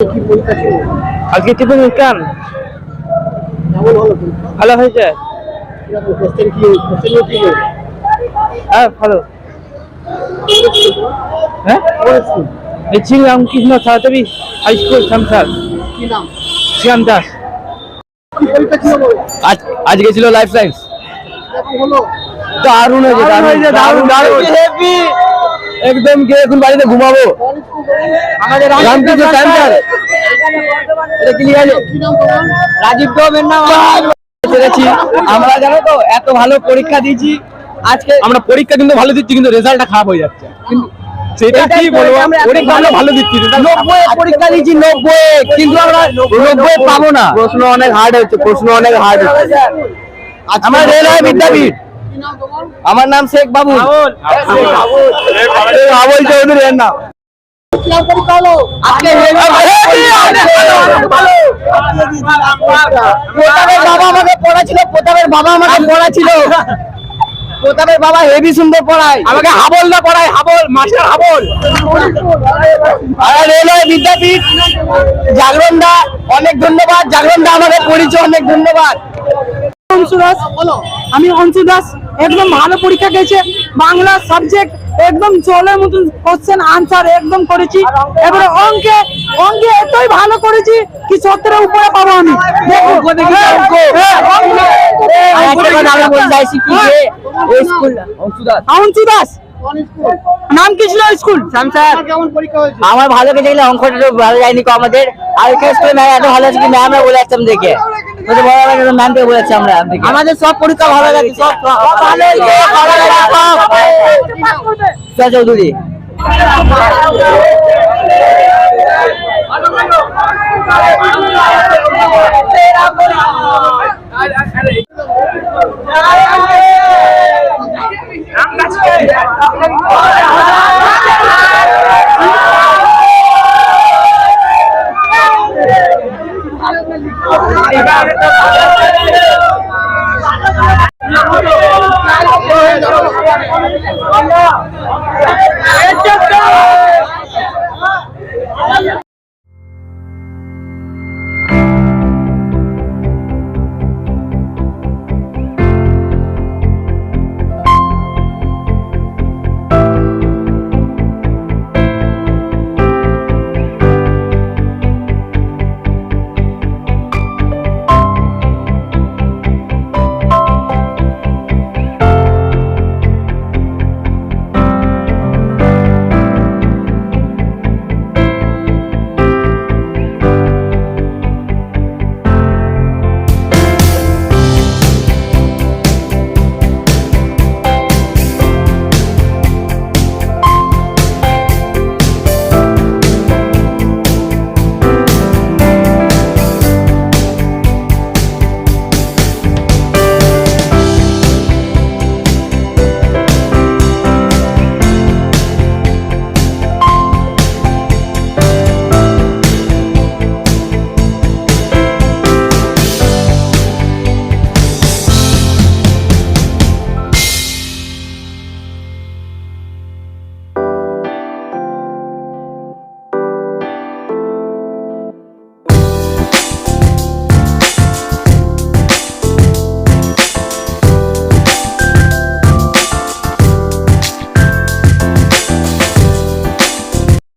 কি পরীক্ষা ছিল? আজকে টিফিন কেমন কেমন হলো? ভালো হয়েছে। কিরকম কোশ্চেন কি হলো? হ্যাঁ ভালো। হ্যাঁ পড়েছি। এই শ্রীরামকৃষ্ণ সরকারি হাই স্কুল সামসার। কি নাম? শ্রীরাম দাস। কি পরীক্ষা ছিল বল? আজকে ছিল লাইফ সায়েন্স। কেমন হলো? দারুণ হয়েছে, দারুণ হেভি। একদম গিয়ে এখন বাড়িতে ঘুমাবো। আমাদের রামকৃষ্ণ সেন্টার। এটা কি লিখা আছে? কি নাম তোমার? রাজীব গভর্নমেন্ট নাম। পেরেছি আমরা, জানো তো এত ভালো পরীক্ষা দিয়েছি। আজকে আমরা পরীক্ষা কিন্তু ভালো দিচ্ছি, কিন্তু রেজাল্টটা খারাপ হয়ে যাচ্ছে। কিন্তু সেটা কি বলবো, পরীক্ষা আমরা ভালো দিচ্ছি, 90 পরীক্ষা দিচ্ছি 90, কিন্তু আমরা 90 পাবো না। প্রশ্ন অনেক হার্ড হচ্ছে, আমার রেলওয়ে বিদ্যাপীঠ। কি নাম তোমার? আমার নাম শেখ বাবু। আবুল চৌধুরী এর নাম। কি নাম পরীক্ষা হলো? আজকে প্রতাপের বাবা আমাকে পড়াছিল, প্রতাপের বাবা হেভি সুন্দর পড়ায় আমাকে। হাবল না পড়ায়, হাবল মাস্টার হাবল। আর রেলওয়ে বিদ্যাপীঠ জাগরণ দা, অনেক ধন্যবাদ। জাগরণ দা আমাকে পরিচয়, অনেক ধন্যবাদ। বলো। আমি অংশু দাস। একদম ভালো পরীক্ষা গেছে, বাংলা সাবজেক্ট একদম জলের মতন কোশ্চেন আনসার একদম করেছি। এবারে অঙ্কে এতই ভালো করেছি কি 70 উপরে পাবো আমি। অংশু দাস, কোন স্কুল? নাম কি ছিল স্কুল? স্যার কেমন পরীক্ষা হয়েছে? আমার ভালো গেছে, অঙ্কটা একটু ভালো যায়নি কো আমাদের। আর স্কুলে ম্যাম এত ভালো আছে কি, ম্যামরা বলে আসতাম দেখে ম্যাম থেকে বলেছি আমরা। আমাদের সব পরীক্ষা ভালো লাগে, সব ভালো হয়েছে, ভালো লাগে। চৌধুরী।